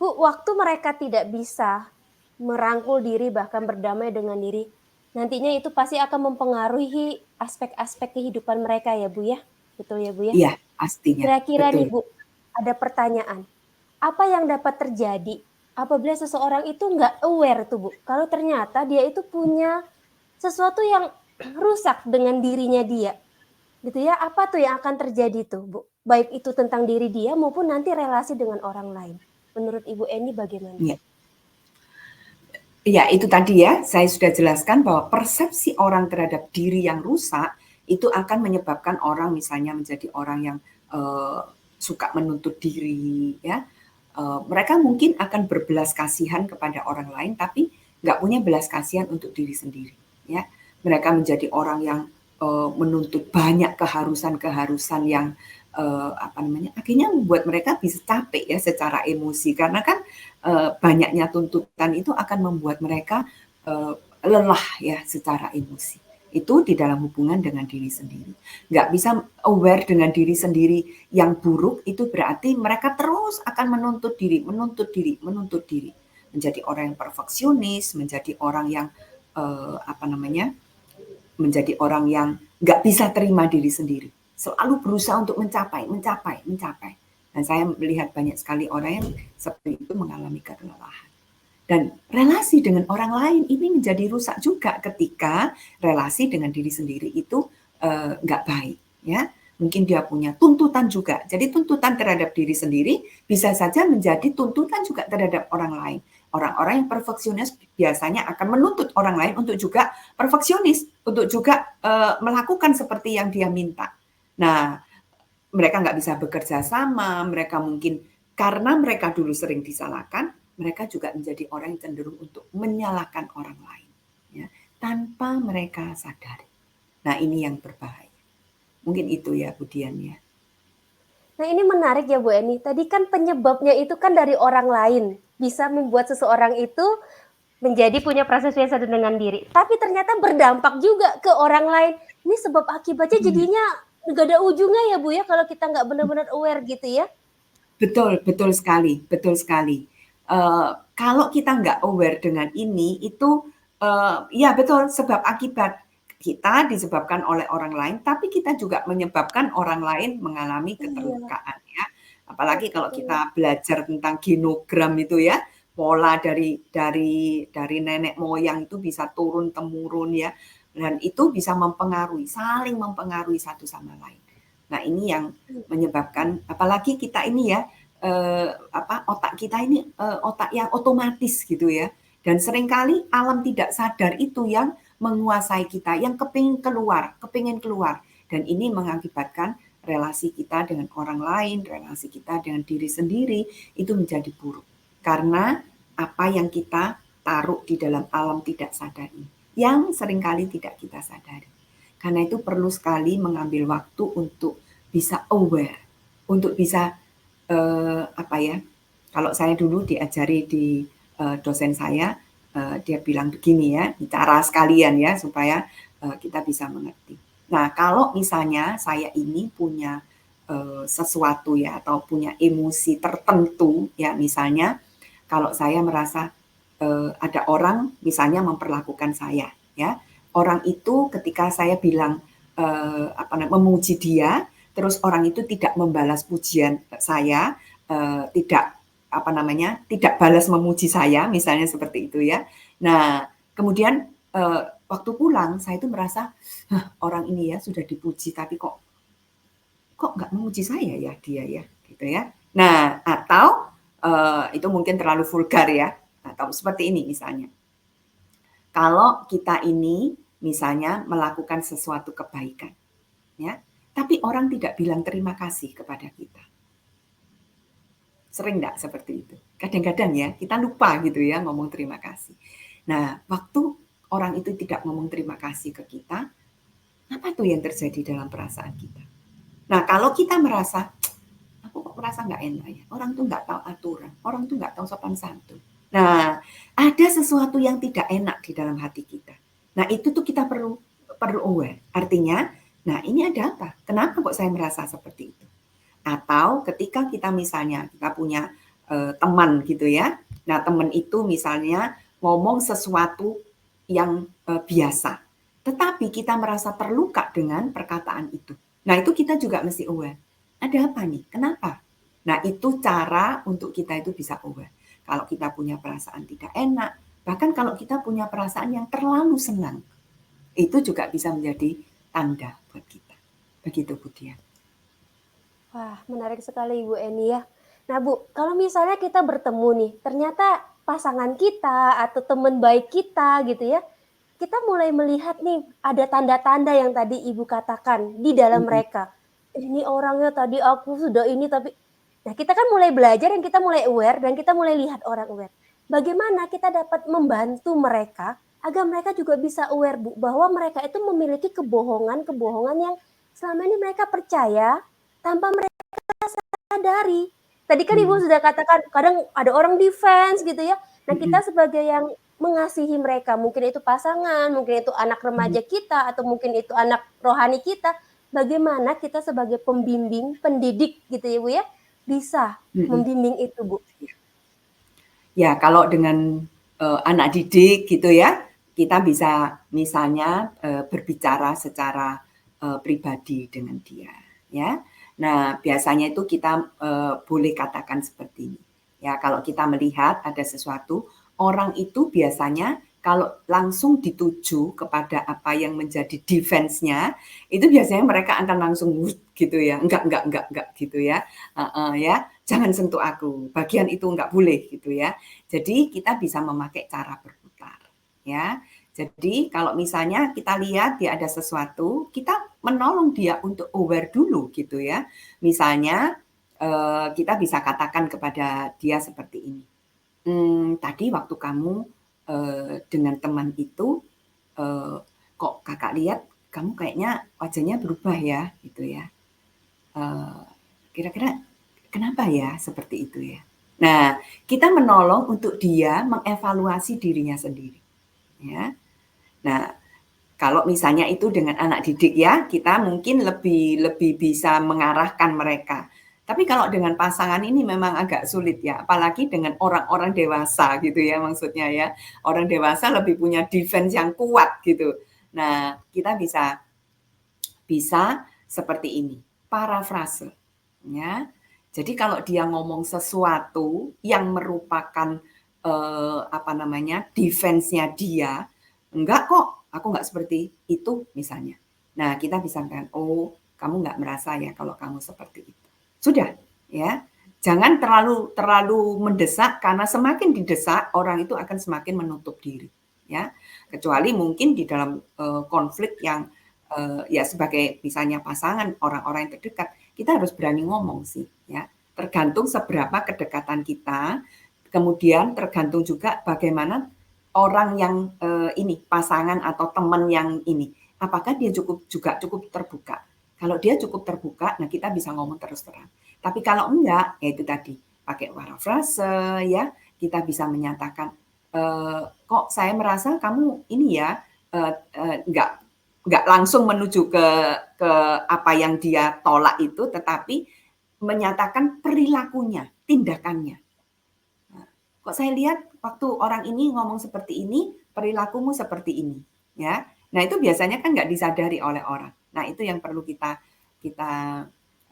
Bu, waktu mereka tidak bisa merangkul diri bahkan berdamai dengan diri, nantinya itu pasti akan mempengaruhi aspek-aspek kehidupan mereka ya Bu ya. Betul ya Bu ya? iya, pastinya, Kira-kira betul. nih Bu, ada pertanyaan. Apa yang dapat terjadi apabila seseorang itu nggak aware tuh Bu, kalau ternyata dia itu punya sesuatu yang rusak dengan dirinya dia, gitu ya. Apa tuh yang akan terjadi tuh Bu? Baik itu tentang diri dia maupun nanti relasi dengan orang lain. Menurut Ibu Eni bagaimana? Iya. Ya, itu tadi ya, saya sudah jelaskan bahwa persepsi orang terhadap diri yang rusak itu akan menyebabkan orang misalnya menjadi orang yang suka menuntut diri, ya. Mereka mungkin akan berbelas kasihan kepada orang lain, tapi nggak punya belas kasihan untuk diri sendiri, ya. Mereka menjadi orang yang menuntut banyak keharusan-keharusan yang apa namanya, akhirnya membuat mereka bisa capek ya secara emosi karena kan banyaknya tuntutan itu akan membuat mereka lelah ya secara emosi. Itu di dalam hubungan dengan diri sendiri. Nggak bisa aware dengan diri sendiri yang buruk, itu berarti mereka terus akan menuntut diri, menuntut diri, menuntut diri. Menjadi orang yang perfeksionis, menjadi orang yang apa namanya, menjadi orang yang nggak bisa terima diri sendiri. Selalu berusaha untuk mencapai, mencapai, mencapai. Dan saya melihat banyak sekali orang yang seperti itu mengalami kelelahan. Dan relasi dengan orang lain ini menjadi rusak juga ketika relasi dengan diri sendiri itu nggak baik, ya. Mungkin dia punya tuntutan juga. Jadi tuntutan terhadap diri sendiri bisa saja menjadi tuntutan juga terhadap orang lain. Orang-orang yang perfeksionis biasanya akan menuntut orang lain untuk juga perfeksionis, untuk juga melakukan seperti yang dia minta. Nah, mereka nggak bisa bekerja sama, mereka mungkin karena mereka dulu sering disalahkan, mereka juga menjadi orang yang cenderung untuk menyalahkan orang lain, ya, tanpa mereka sadari. Nah, ini yang berbahaya. Mungkin itu ya, Budian ya. Nah ini menarik ya Bu Eni, tadi kan penyebabnya itu kan dari orang lain, bisa membuat seseorang itu menjadi punya proses biasa dengan diri. Tapi ternyata berdampak juga ke orang lain. Ini sebab akibatnya jadinya nggak ada ujungnya ya Bu ya kalau kita nggak benar-benar aware gitu ya. Betul, betul sekali, betul sekali. Kalau kita nggak aware dengan ini, itu ya betul sebab akibat kita disebabkan oleh orang lain, tapi kita juga menyebabkan orang lain mengalami Iya, keterlukaan ya. Apalagi kalau betul. kita belajar tentang genogram itu ya, pola dari nenek moyang itu bisa turun temurun ya, dan itu bisa mempengaruhi, saling mempengaruhi satu sama lain. Nah ini yang menyebabkan, apalagi kita ini ya otak kita ini otak yang otomatis gitu ya. Dan seringkali alam tidak sadar itu yang menguasai kita, yang kepingin keluar. Dan ini mengakibatkan relasi kita dengan orang lain, relasi kita dengan diri sendiri itu menjadi buruk. Karena apa yang kita taruh di dalam alam tidak sadar ini, yang seringkali tidak kita sadari. Karena itu perlu sekali mengambil waktu untuk bisa aware, untuk bisa apa ya, kalau saya dulu diajari di dosen saya, dia bilang begini ya, cara sekalian ya supaya kita bisa mengerti. Nah, kalau misalnya saya ini punya sesuatu ya atau punya emosi tertentu ya, misalnya kalau saya merasa ada orang misalnya memperlakukan saya ya, orang itu ketika saya bilang apa namanya, memuji dia, terus orang itu tidak membalas pujian saya, tidak apa namanya, tidak balas memuji saya, misalnya seperti itu ya. Nah, kemudian waktu pulang saya itu merasa, orang ini ya sudah dipuji tapi kok nggak memuji saya ya dia ya, gitu ya. Nah, atau itu mungkin terlalu vulgar ya, atau seperti ini misalnya. Kalau kita ini misalnya melakukan sesuatu kebaikan, ya, tapi orang tidak bilang terima kasih kepada kita. Sering nggak seperti itu? Kadang-kadang ya, kita lupa gitu ya ngomong terima kasih. Nah, waktu orang itu tidak ngomong terima kasih ke kita, apa tuh yang terjadi dalam perasaan kita? Nah, kalau kita merasa, aku kok merasa nggak enak ya, orang tuh nggak tahu aturan, orang tuh nggak tahu sopan santun. Nah, ada sesuatu yang tidak enak di dalam hati kita. Nah, itu tuh kita perlu aware. Artinya, nah ini ada apa? Kenapa kok saya merasa seperti itu? Atau ketika kita misalnya kita punya teman gitu ya. Nah, teman itu misalnya ngomong sesuatu yang biasa, tetapi kita merasa terluka dengan perkataan itu. Nah, itu kita juga mesti aware. Ada apa nih? Kenapa? Nah, itu cara untuk kita itu bisa aware. Kalau kita punya perasaan tidak enak, bahkan kalau kita punya perasaan yang terlalu senang, itu juga bisa menjadi tanda buat kita. Begitu, Bu Dian. Wah, menarik sekali Ibu Eni ya. Nah Bu, kalau misalnya kita bertemu nih, ternyata pasangan kita atau teman baik kita gitu ya, kita mulai melihat nih ada tanda-tanda yang tadi Ibu katakan di dalam Mhm. mereka. Ini orangnya tadi aku sudah ini tapi nah kita kan mulai belajar dan kita mulai aware dan kita mulai lihat orang aware. Bagaimana kita dapat membantu mereka agar mereka juga bisa aware Bu bahwa mereka itu memiliki kebohongan-kebohongan yang selama ini mereka percaya tanpa mereka sadari. Tadi kan Ibu Hmm. sudah katakan kadang ada orang defense gitu ya. Nah, Mhm. kita sebagai yang mengasihi mereka, mungkin itu pasangan, mungkin itu anak Mhm. remaja kita atau mungkin itu anak rohani kita, bagaimana kita sebagai pembimbing, pendidik gitu ya Bu ya, bisa Mhm. membimbing itu Bu? Ya, kalau dengan anak didik gitu ya, kita bisa misalnya berbicara secara pribadi dengan dia, ya. Nah, biasanya itu kita boleh katakan seperti ini. Ya, kalau kita melihat ada sesuatu, orang itu biasanya kalau langsung dituju kepada apa yang menjadi defense-nya, itu biasanya mereka akan langsung gitu ya, enggak gitu ya. Heeh, ya, jangan sentuh aku, bagian itu enggak boleh gitu ya. Jadi kita bisa memakai cara berputar, ya. Jadi kalau misalnya kita lihat dia ada sesuatu, kita menolong dia untuk aware dulu gitu ya. Misalnya kita bisa katakan kepada dia seperti ini, tadi waktu kamu dengan teman itu kok kakak lihat kamu kayaknya wajahnya berubah ya, gitu ya. Eee, kira-kira kenapa ya seperti itu ya? Nah, kita menolong untuk dia mengevaluasi dirinya sendiri, ya. Nah, kalau misalnya itu dengan anak didik ya, kita mungkin lebih lebih bisa mengarahkan mereka. Tapi kalau dengan pasangan ini memang agak sulit ya, apalagi dengan orang-orang dewasa gitu ya maksudnya ya. Orang dewasa lebih punya defense yang kuat gitu. Nah, kita bisa bisa seperti ini, parafrase, ya. Jadi kalau dia ngomong sesuatu yang merupakan, apa namanya, defense-nya dia, "Enggak kok, aku nggak seperti itu," misalnya. Nah, kita bisa kan, "Oh, kamu nggak merasa ya kalau kamu seperti itu." Sudah, ya. Jangan terlalu terlalu mendesak karena semakin didesak, orang itu akan semakin menutup diri, ya. Kecuali mungkin di dalam, konflik yang ya sebagai misalnya pasangan, orang-orang yang terdekat, kita harus berani ngomong sih, ya. Tergantung seberapa kedekatan kita, kemudian tergantung juga bagaimana orang yang, ini, pasangan atau teman yang ini, apakah dia cukup terbuka. Kalau dia cukup terbuka, nah kita bisa ngomong terus terang. Tapi kalau enggak, ya itu tadi, pakai parafrase ya, kita bisa menyatakan, "Kok saya merasa kamu ini ya, eee eee, nggak langsung menuju ke apa yang dia tolak itu, tetapi menyatakan perilakunya, tindakannya. Nah, kok saya lihat waktu orang ini ngomong seperti ini, perilakumu seperti ini, ya. Nah, itu biasanya kan nggak disadari oleh orang. Nah, itu yang perlu kita kita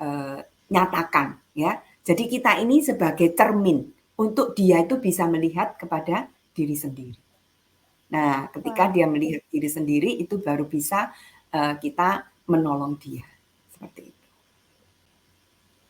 eee, nyatakan, ya. Jadi kita ini sebagai cermin untuk dia itu bisa melihat kepada diri sendiri. Nah, ketika Wah dia melihat diri sendiri itu baru bisa, kita menolong dia, seperti itu.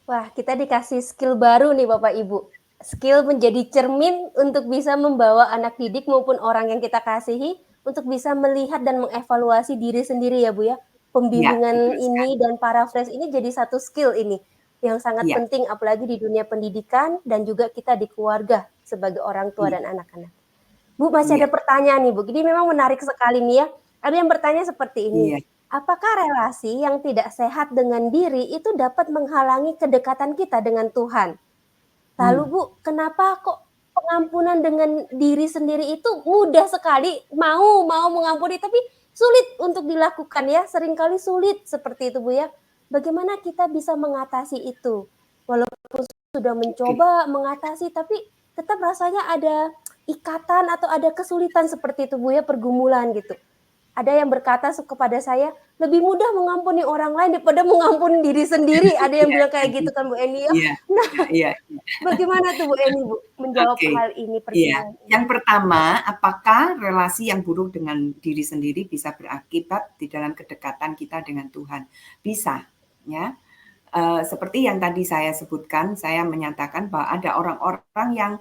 wah kita dikasih skill baru nih Bapak Ibu. Skill menjadi cermin untuk bisa membawa anak didik maupun orang yang kita kasihi untuk bisa melihat dan mengevaluasi diri sendiri ya, Bu, ya. Iya, Pembimbingan betul sekali. ini dan paraphrase ini jadi satu skill ini, yang sangat Iya, penting apalagi di dunia pendidikan dan juga kita di keluarga sebagai orang tua iya, dan anak-anak. Bu, masih ada iya, pertanyaan nih, Bu. Jadi memang menarik sekali nih ya. Ada yang bertanya seperti ini, iya. apakah relasi yang tidak sehat dengan diri itu dapat menghalangi kedekatan kita dengan Tuhan? Lalu Hmm, Bu, kenapa kok pengampunan dengan diri sendiri itu mudah sekali, mau mengampuni tapi sulit untuk dilakukan ya, seringkali sulit seperti itu Bu ya. Bagaimana kita bisa mengatasi itu? Walaupun sudah oke. mencoba mengatasi tapi tetap rasanya ada ikatan atau ada kesulitan seperti itu Bu ya, pergumulan gitu. Ada yang berkata kepada saya, "Lebih mudah mengampuni orang lain daripada mengampuni diri sendiri." Ada yang Iya, bilang iya, kayak gitu kan Bu Eni ya. iya, Nah, iya, iya, iya. bagaimana tuh Bu Eni Bu, menjawab Oke, hal ini, iya. pergumulan ini? Yang pertama, apakah relasi yang buruk dengan diri sendiri bisa berakibat di dalam kedekatan kita dengan Tuhan? Bisa, ya. Seperti yang tadi saya sebutkan, saya menyatakan bahwa ada orang-orang yang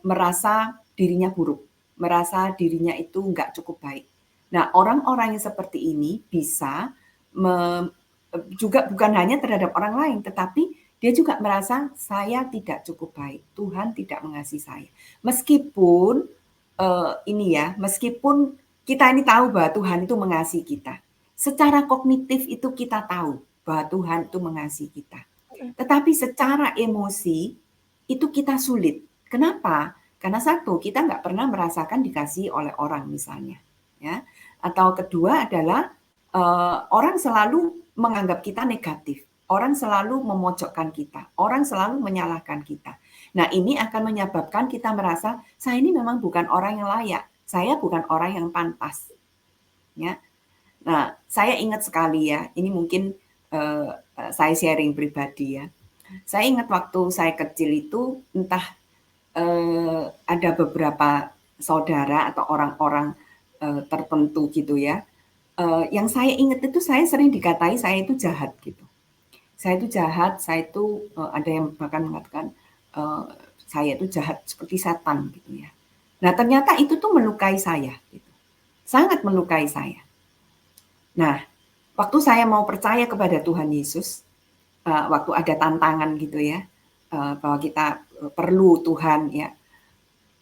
merasa dirinya buruk, merasa dirinya itu nggak cukup baik. Nah, orang-orang yang seperti ini bisa me juga bukan hanya terhadap orang lain, tetapi dia juga merasa saya tidak cukup baik, Tuhan tidak mengasihi saya. Meskipun, ini ya, meskipun kita ini tahu bahwa Tuhan itu mengasihi kita. Secara kognitif itu kita tahu bahwa Tuhan itu mengasihi kita. Mhm, Tetapi secara emosi itu kita sulit. Kenapa? Karena satu, kita nggak pernah merasakan dikasihi oleh orang misalnya, ya. Atau kedua adalah, orang selalu menganggap kita negatif, orang selalu memojokkan kita, orang selalu menyalahkan kita. Nah, ini akan menyebabkan kita merasa, "Saya ini memang bukan orang yang layak, saya bukan orang yang pantas." Ya. Nah, saya ingat sekali ya, ini mungkin, eee saya sharing pribadi ya. Saya ingat waktu saya kecil itu entah, ada beberapa saudara atau orang-orang, tertentu gitu ya, yang saya ingat itu saya sering dikatai saya itu jahat gitu. Saya itu jahat, saya itu, ada yang bahkan mengatakan, eee, saya itu jahat seperti setan gitu ya. Nah, ternyata itu tuh melukai saya gitu, sangat melukai saya. Nah, waktu saya mau percaya kepada Tuhan Yesus, waktu ada tantangan gitu ya, bahwa kita, perlu Tuhan ya,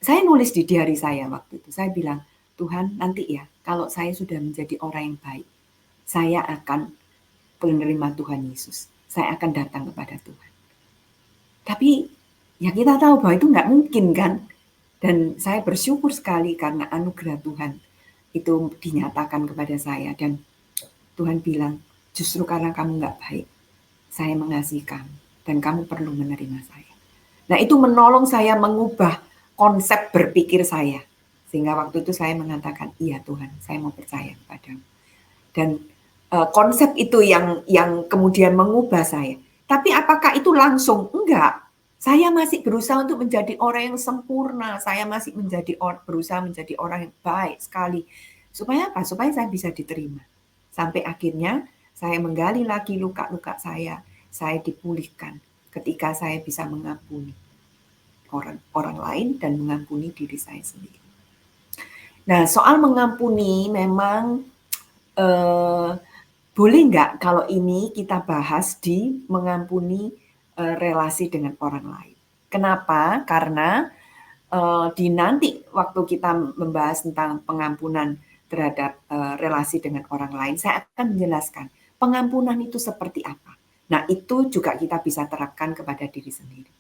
saya nulis di diari saya waktu itu, saya bilang, "Tuhan nanti ya kalau saya sudah menjadi orang yang baik, saya akan menerima Tuhan Yesus, saya akan datang kepada Tuhan." Tapi ya kita tahu bahwa itu nggak mungkin kan, dan saya bersyukur sekali karena anugerah Tuhan itu dinyatakan kepada saya dan Tuhan bilang, "Justru karena kamu nggak baik, saya mengasihi kamu dan kamu perlu menerima saya." Nah, itu menolong saya mengubah konsep berpikir saya. Sehingga waktu itu saya mengatakan, "Iya Tuhan, saya mau percaya kepadamu." Dan, konsep itu yang kemudian mengubah saya. Tapi apakah itu langsung? Enggak. Saya masih berusaha untuk menjadi orang yang sempurna, saya masih berusaha menjadi orang yang baik sekali. Supaya apa? Supaya saya bisa diterima. Sampai akhirnya saya menggali lagi luka-luka saya dipulihkan ketika saya bisa mengampuni orang orang lain dan mengampuni diri saya sendiri. Nah, soal mengampuni memang, eee, boleh nggak kalau ini kita bahas di mengampuni, relasi dengan orang lain. Kenapa? Karena, di nanti waktu kita membahas tentang pengampunan terhadap, relasi dengan orang lain, saya akan menjelaskan pengampunan itu seperti apa. Nah, itu juga kita bisa terapkan kepada diri sendiri.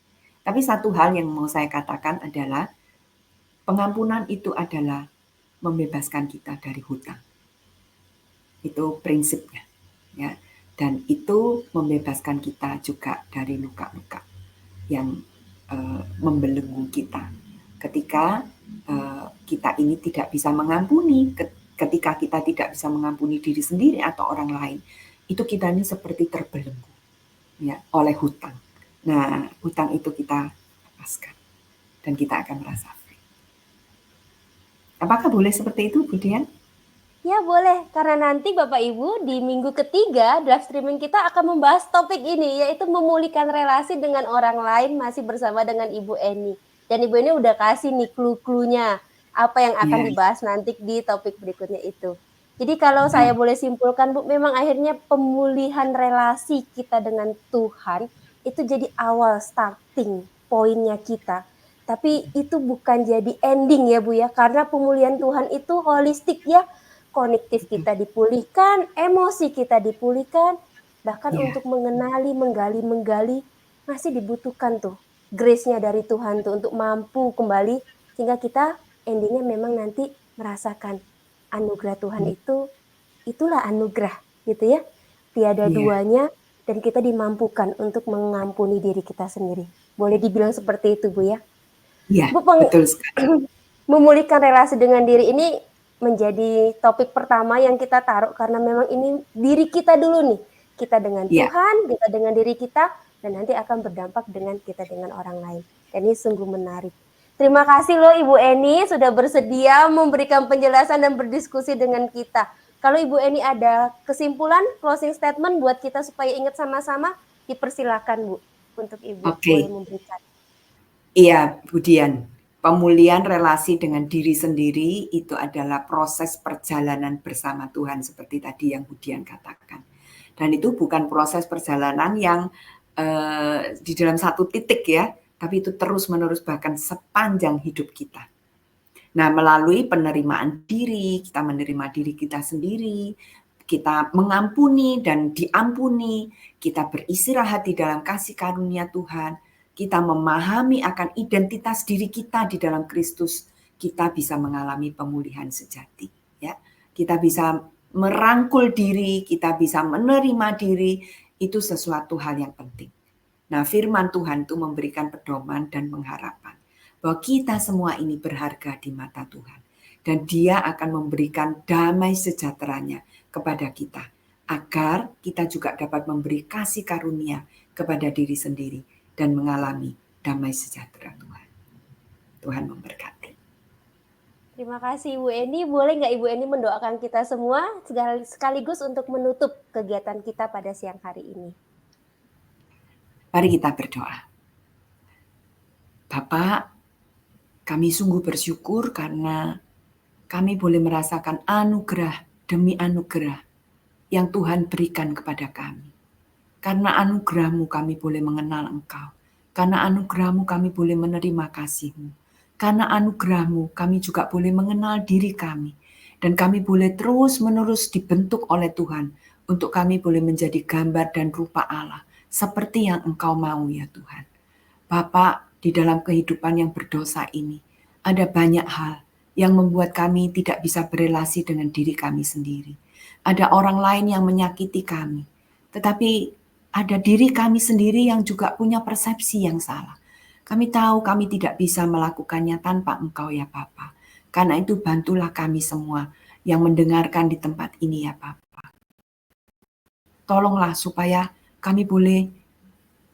Tapi satu hal yang mau saya katakan adalah, pengampunan itu adalah membebaskan kita dari hutang. Itu prinsipnya, ya. Dan itu membebaskan kita juga dari luka-luka yang, membelenggu kita. Ketika, kita ini tidak bisa mengampuni, ketika kita tidak bisa mengampuni diri sendiri atau orang lain, itu kita ini seperti terbelenggu, ya, oleh hutang. Nah, hutang itu kita lepaskan dan kita akan merasa free. Apakah boleh seperti itu, Bu Dian? Ya boleh, karena nanti Bapak Ibu di minggu ketiga draft streaming kita akan membahas topik ini, yaitu memulihkan relasi dengan orang lain masih bersama dengan Ibu Eni. Dan Ibu Eni udah kasih nih clue-cluenya. apa yang akan Iya, dibahas nanti di topik berikutnya itu. Jadi kalau saya boleh simpulkan Bu, memang akhirnya pemulihan relasi kita dengan Tuhan itu jadi awal starting poinnya kita. Tapi itu bukan jadi ending ya Bu ya, karena pemulihan Tuhan itu holistik ya. Konektif kita dipulihkan, emosi kita dipulihkan, bahkan iya, untuk mengenali, menggali, masih dibutuhkan tuh grace-nya dari Tuhan tuh untuk mampu kembali sehingga kita endingnya memang nanti merasakan anugerah Tuhan itu, itulah anugerah gitu ya. Tiada iya, duanya dan kita dimampukan untuk mengampuni diri kita sendiri. Boleh dibilang seperti itu Bu ya. iya, Bu, betul sekali. memulihkan relasi dengan diri ini menjadi topik pertama yang kita taruh karena memang ini diri kita dulu nih. Kita dengan Iya, Tuhan, kita dengan diri kita, dan nanti akan berdampak dengan kita dengan orang lain. Dan ini sungguh menarik. Terima kasih loh Ibu Eni sudah bersedia memberikan penjelasan dan berdiskusi dengan kita. Kalau Ibu Eni ada kesimpulan, closing statement buat kita supaya ingat sama-sama, dipersilakan Bu untuk Ibu oke. boleh memberikan. Iya, Budian. Pemulihan relasi dengan diri sendiri itu adalah proses perjalanan bersama Tuhan seperti tadi yang Budian katakan. Dan itu bukan proses perjalanan yang di dalam satu titik ya, tapi itu terus-menerus bahkan sepanjang hidup kita. Nah, melalui penerimaan diri, kita menerima diri kita sendiri, kita mengampuni dan diampuni, kita beristirahat di dalam kasih karunia Tuhan, kita memahami akan identitas diri kita di dalam Kristus, kita bisa mengalami pemulihan sejati. Ya, kita bisa merangkul diri, kita bisa menerima diri, itu sesuatu hal yang penting. Nah, firman Tuhan itu memberikan pedoman dan pengharapan bahwa kita semua ini berharga di mata Tuhan. Dan Dia akan memberikan damai sejahteranya kepada kita. Agar kita juga dapat memberi kasih karunia kepada diri sendiri dan mengalami damai sejahtera Tuhan. Tuhan memberkati. Terima kasih Ibu Eni. Boleh nggak Ibu Eni mendoakan kita semua sekaligus untuk menutup kegiatan kita pada siang hari ini? Mari kita berdoa. Bapak, kami sungguh bersyukur karena kami boleh merasakan anugerah demi anugerah yang Tuhan berikan kepada kami. Karena anugerah-Mu kami boleh mengenal Engkau. Karena anugerah-Mu kami boleh menerima kasih-Mu. Karena anugerah-Mu kami juga boleh mengenal diri kami. Dan kami boleh terus-menerus dibentuk oleh Tuhan untuk kami boleh menjadi gambar dan rupa Allah seperti yang Engkau mau ya Tuhan. Bapak, di dalam kehidupan yang berdosa ini, ada banyak hal yang membuat kami tidak bisa berelasi dengan diri kami sendiri. Ada orang lain yang menyakiti kami, tetapi ada diri kami sendiri yang juga punya persepsi yang salah. Kami tahu kami tidak bisa melakukannya tanpa Engkau ya Bapa. Karena itu bantulah kami semua yang mendengarkan di tempat ini ya Bapa. Tolonglah supaya kami boleh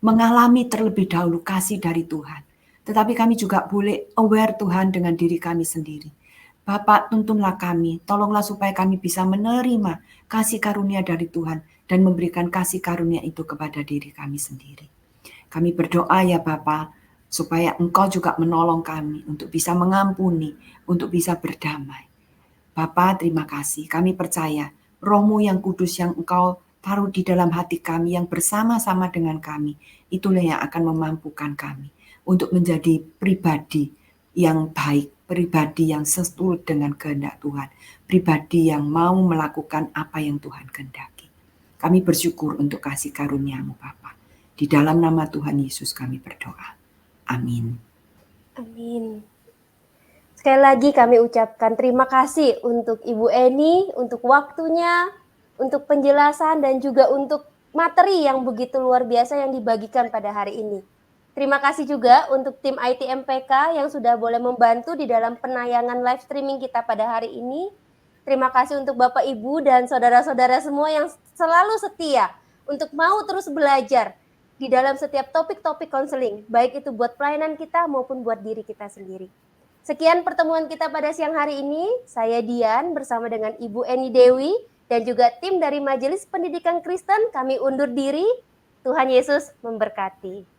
mengalami terlebih dahulu kasih dari Tuhan. Tetapi kami juga boleh aware Tuhan dengan diri kami sendiri. Bapak, tuntunlah kami, tolonglah supaya kami bisa menerima kasih karunia dari Tuhan dan memberikan kasih karunia itu kepada diri kami sendiri. Kami berdoa ya Bapa, supaya Engkau juga menolong kami untuk bisa mengampuni, untuk bisa berdamai. Bapa, terima kasih. Kami percaya Roh-Mu yang kudus yang Engkau taruh di dalam hati kami yang bersama-sama dengan kami, itulah yang akan memampukan kami untuk menjadi pribadi yang baik, pribadi yang seturut dengan kehendak Tuhan, pribadi yang mau melakukan apa yang Tuhan kehendaki. Kami bersyukur untuk kasih karunia-Mu Bapa. Di dalam nama Tuhan Yesus kami berdoa. Amin. Amin. Sekali lagi kami ucapkan terima kasih untuk Ibu Eni, untuk waktunya, untuk penjelasan, dan juga untuk materi yang begitu luar biasa yang dibagikan pada hari ini. Terima kasih juga untuk tim IT MPK yang sudah boleh membantu di dalam penayangan live streaming kita pada hari ini. Terima kasih untuk Bapak, Ibu, dan saudara-saudara semua yang selalu setia untuk mau terus belajar di dalam setiap topik-topik konseling, baik itu buat pelayanan kita maupun buat diri kita sendiri. Sekian pertemuan kita pada siang hari ini. Saya Dian bersama dengan Ibu Eni Dewi dan juga tim dari Majelis Pendidikan Kristen. Kami undur diri. Tuhan Yesus memberkati.